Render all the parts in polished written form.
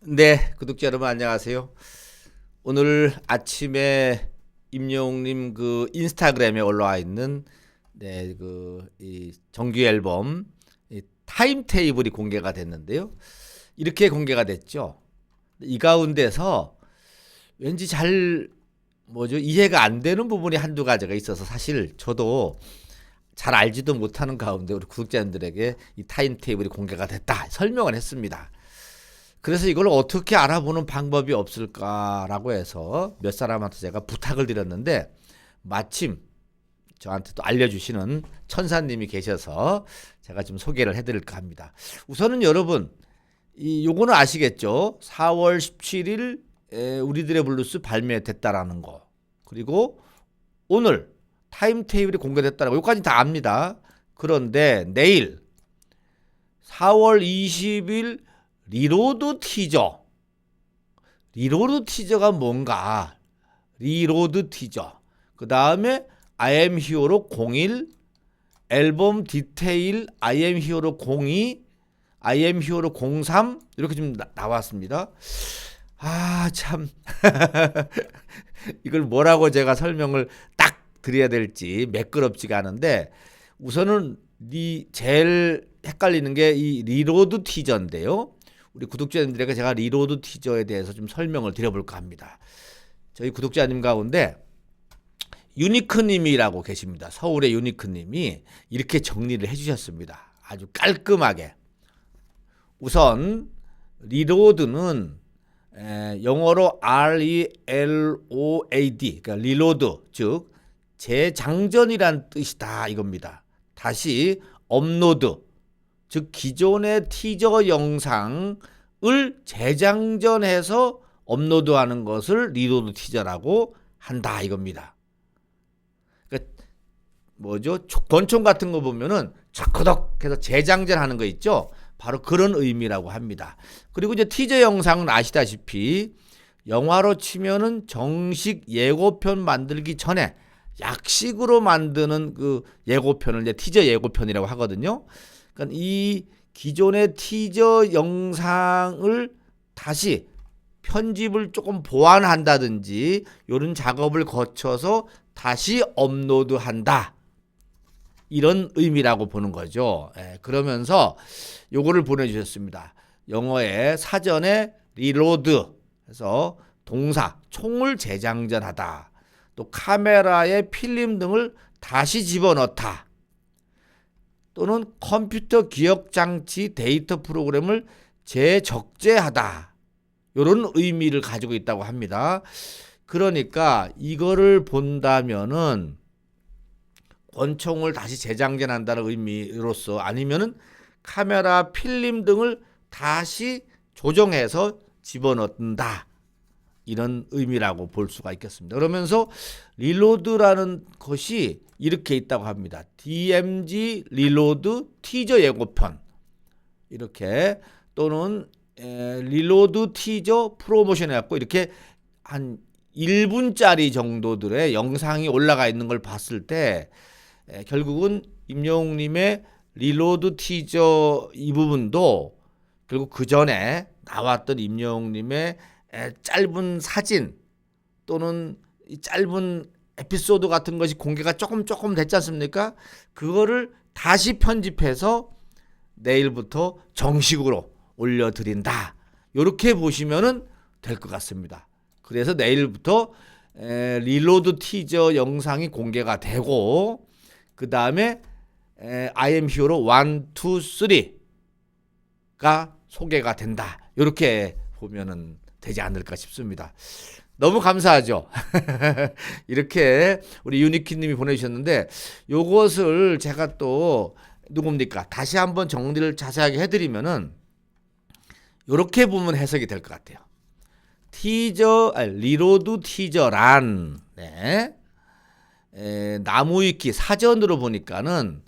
네, 구독자 여러분 안녕하세요. 오늘 아침에 임영웅님 그 인스타그램에 올라와 있는 이 정규 앨범 이 타임 테이블이 공개가 됐는데요. 이렇게 공개가 됐죠. 이 가운데서 왠지 이해가 안 되는 부분이 한두 가지가 있어서 사실 저도 잘 알지도 못하는 가운데 우리 구독자님들에게 이 타임 테이블이 공개가 됐다 설명을 했습니다. 그래서 이걸 어떻게 알아보는 방법이 없을까라고 해서 몇 사람한테 제가 부탁을 드렸는데 마침 저한테 또 알려주시는 천사님이 계셔서 제가 좀 소개를 해드릴까 합니다. 우선은 여러분 요거는 아시겠죠? 4월 17일 우리들의 블루스 발매됐다라는 거, 그리고 오늘 타임테이블이 공개됐다는 거, 요까지 다 압니다. 그런데 내일 4월 20일 리로드 티저. 리로드 티저가 뭔가? 리로드 티저. 그 다음에 I am 히어로 01, 앨범 디테일 I am 히어로 02, I am 히어로 03 이렇게 좀 나왔습니다. 아, 참. 이걸 뭐라고 제가 설명을 딱 드려야 될지 매끄럽지가 않은데, 우선은 제일 헷갈리는 게 이 리로드 티저인데요. 우리 구독자님들에게 제가 리로드 티저에 대해서 좀 설명을 드려볼까 합니다. 저희 구독자님 가운데 유니크님이라고 계십니다. 서울의 유니크님이 이렇게 정리를 해주셨습니다. 아주 깔끔하게. 우선 리로드는 영어로 RELOAD, 그러니까 리로드, 즉 재장전이란 뜻이다 이겁니다. 다시 업로드, 즉 기존의 티저 영상을 재장전해서 업로드하는 것을 리로드 티저라고 한다 이겁니다. 그러니까 권총 같은 거 보면은 척커덕해서 재장전하는 거 있죠. 바로 그런 의미라고 합니다. 그리고 이제 티저 영상은 아시다시피 영화로 치면은 정식 예고편 만들기 전에 약식으로 만드는 그 예고편을 이제 티저 예고편이라고 하거든요. 그러니까 이 기존의 티저 영상을 다시 편집을 조금 보완한다든지 이런 작업을 거쳐서 다시 업로드한다, 이런 의미라고 보는 거죠. 그러면서 요거를 보내주셨습니다. 영어에 사전에 리로드 해서 동사 총을 재장전하다, 또 카메라에 필름 등을 다시 집어넣다, 또는 컴퓨터 기억장치 데이터 프로그램을 재적재하다, 이런 의미를 가지고 있다고 합니다. 그러니까 이거를 본다면은 권총을 다시 재장전한다는 의미로서, 아니면은 카메라 필름 등을 다시 조정해서 집어넣는다, 이런 의미라고 볼 수가 있겠습니다. 그러면서 리로드라는 것이 이렇게 있다고 합니다. DMG 리로드 티저 예고편, 이렇게, 또는 리로드 티저 프로모션 해갖고 이렇게 한 1분짜리 정도들의 영상이 올라가 있는 걸 봤을 때 결국은 임영웅님의 리로드 티저 이 부분도 결국 그 전에 나왔던 임영웅님의 짧은 사진 또는 짧은 에피소드 같은 것이 공개가 조금 됐지 않습니까? 그거를 다시 편집해서 내일부터 정식으로 올려드린다, 이렇게 보시면 될 것 같습니다. 그래서 내일부터 리로드 티저 영상이 공개가 되고, 그 다음에 I am hero 1, 2, 3가 소개가 된다, 이렇게 보면 되지 않을까 싶습니다. 너무 감사하죠. 이렇게 우리 유니키님이 보내주셨는데, 요것을 제가 또 누굽니까? 다시 한번 정리를 자세하게 해드리면은 이렇게 보면 해석이 될 것 같아요. 리로드 티저란, 나무위키 사전으로 보니까는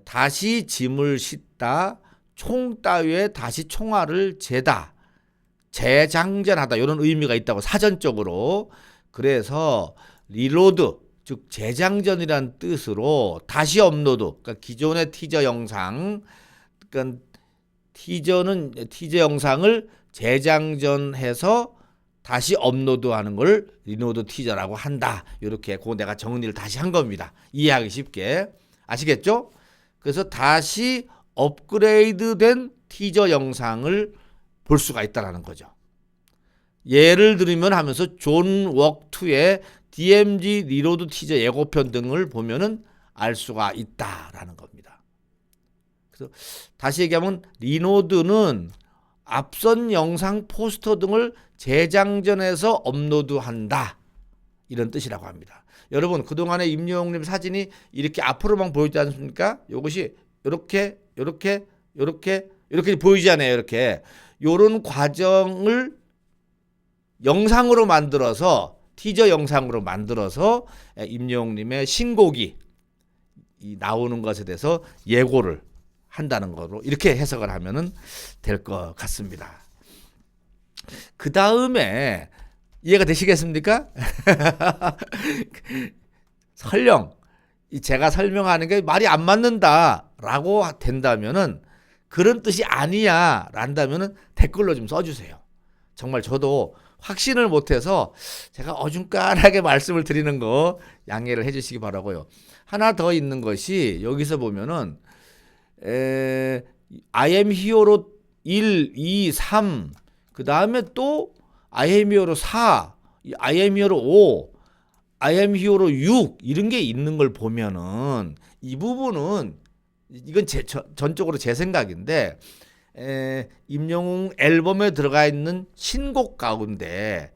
다시 짐을 싣다, 총 따위에 다시 총알을 재다, 재장전하다, 이런 의미가 있다고 사전적으로. 그래서 리로드, 즉 재장전이란 뜻으로 다시 업로드, 그러니까 기존의 티저 영상, 그러니까 티저 영상을 재장전해서 다시 업로드하는 걸 리로드 티저라고 한다. 이렇게 그거 내가 정리를 다시 한 겁니다. 이해하기 쉽게. 아시겠죠? 그래서 다시 업그레이드된 티저 영상을 볼 수가 있다는 거죠. 예를 들면 하면서 존 웍 2의 DMZ 리로드 티저 예고편 등을 보면은 알 수가 있다라는 겁니다. 그래서 다시 얘기하면 리로드는 앞선 영상 포스터 등을 재장전해서 업로드한다. 이런 뜻이라고 합니다. 여러분 그동안에 임영웅님 사진이 이렇게 앞으로만 보이지 않습니까? 이것이 이렇게 보이지 않아요. 이렇게 요런 과정을 영상으로 만들어서 티저 영상으로 만들어서 임영웅님의 신곡이 나오는 것에 대해서 예고를 한다는 거로 이렇게 해석을 하면은 될 것 같습니다. 그 다음에 이해가 되시겠습니까? 설령 제가 설명하는 게 말이 안 맞는다라고 된다면은 그런 뜻이 아니야 란다면은 댓글로 좀 써주세요. 정말 저도 확신을 못해서 제가 어중간하게 말씀을 드리는 거 양해를 해주시기 바라고요. 하나 더 있는 것이 여기서 보면은 I am hero 1, 2, 3 그 다음에 또 I am hero 4, I am hero 5, I am hero 6 이런 게 있는 걸 보면은 이 부분은 이건 전적으로 제 생각인데 임영웅 앨범에 들어가 있는 신곡 가운데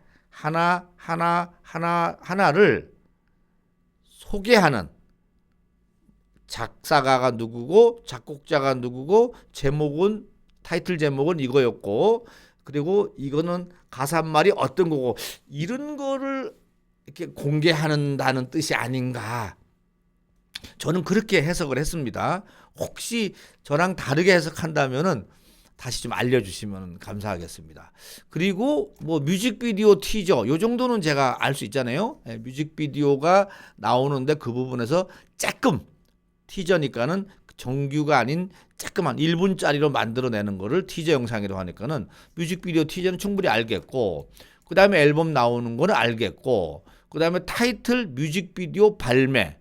하나를 소개하는 작사가가 누구고 작곡자가 누구고 제목은 타이틀 제목은 이거였고 그리고 이거는 가사말이 어떤 거고 이런 거를 이렇게 공개한다는 뜻이 아닌가 저는 그렇게 해석을 했습니다. 혹시 저랑 다르게 해석한다면은 다시 좀 알려주시면 감사하겠습니다. 그리고 뭐 뮤직비디오 티저 요 정도는 제가 알 수 있잖아요. 뮤직비디오가 나오는데 그 부분에서 조금 티저니까는 정규가 아닌 조그만 1분짜리로 만들어내는 거를 티저 영상이라고 하니까는 뮤직비디오 티저는 충분히 알겠고 그 다음에 앨범 나오는 거는 알겠고 그 다음에 타이틀 뮤직비디오 발매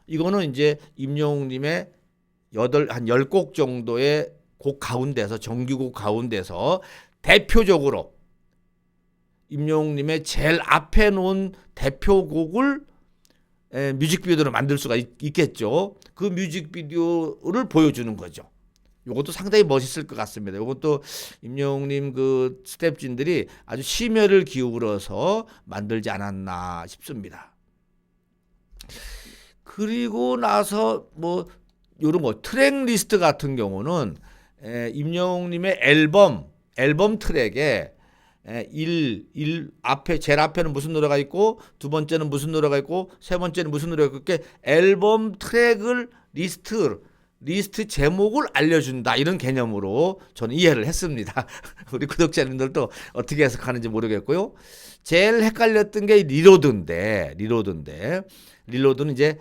이거는 이제 임영웅님의 한 10곡 정도의 곡 가운데서 정규곡 가운데서 대표적으로 임영웅님의 제일 앞에 놓은 대표곡을 뮤직비디오로 만들 수가 있겠죠. 그 뮤직비디오를 보여주는 거죠. 이것도 상당히 멋있을 것 같습니다. 이것도 임영웅님 그 스태프진들이 아주 심혈을 기울여서 만들지 않았나 싶습니다. 그리고 나서 뭐 이런 거 트랙 리스트 같은 경우는 임영웅님의 앨범 트랙에 앞에 제일 앞에는 무슨 노래가 있고 두 번째는 무슨 노래가 있고 세 번째는 무슨 노래가 있고 이렇게 앨범 트랙을 리스트 제목을 알려준다 이런 개념으로 저는 이해를 했습니다. 우리 구독자님들도 어떻게 해석하는지 모르겠고요. 제일 헷갈렸던 게 리로드는 이제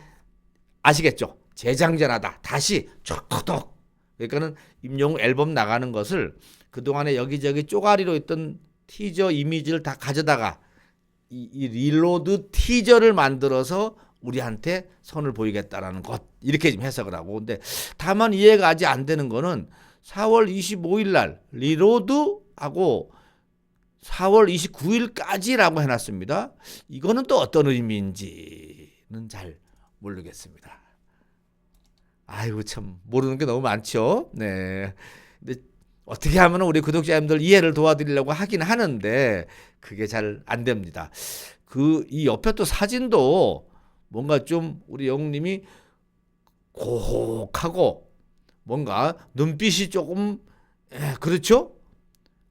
아시겠죠? 재장전하다 다시 촉톡 그러니까는 임영웅 앨범 나가는 것을 그동안에 여기저기 쪼가리로 있던 티저 이미지를 다 가져다가 이 릴로드 티저를 만들어서 우리한테 선을 보이겠다라는 것 이렇게 좀 해석을 하고 근데 다만 이해가 아직 안 되는 거는 4월 25일 날 리로드하고 4월 29일까지라고 해놨습니다. 이거는 또 어떤 의미인지는 잘 모르겠습니다. 아이고 참 모르는 게 너무 많죠. 네. 근데 어떻게 하면 우리 구독자님들 이해를 도와드리려고 하긴 하는데 그게 잘 안 됩니다. 이 옆에 또 사진도 뭔가 좀 우리 영웅님이 고혹하고 뭔가 눈빛이 조금 그렇죠?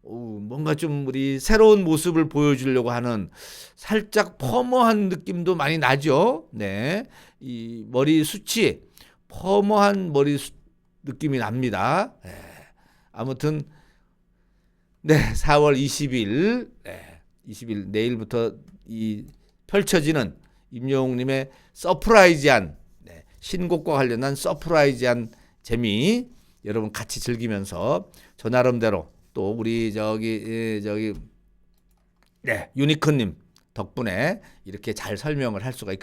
뭔가 좀 우리 새로운 모습을 보여주려고 하는 살짝 퍼머한 느낌도 많이 나죠. 네, 이 머리 숱이 퍼머한 머리 느낌이 납니다. 네. 아무튼 네 4월 20일 20일 내일부터 이 펼쳐지는 임영웅님의 서프라이즈한 신곡과 관련한 서프라이즈한 재미 여러분 같이 즐기면서 저 나름대로 또 우리 저기 네, 유니크님 덕분에 이렇게 잘 설명을 할 수가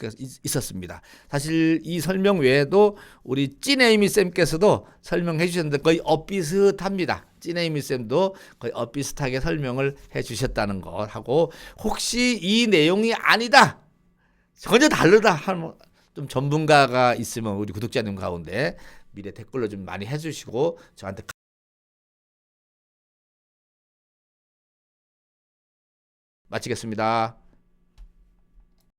있었습니다. 사실 이 설명 외에도 우리 찐에이미 쌤께서도 설명해 주셨는데 거의 엇비슷합니다. 찐에이미 쌤도 거의 엇비슷하게 설명을 해 주셨다는 것 하고 혹시 이 내용이 아니다. 전혀 다르다 하면 좀 전문가가 있으면 우리 구독자님 가운데 미리 댓글로 좀 많이 해주시고 저한테 마치겠습니다.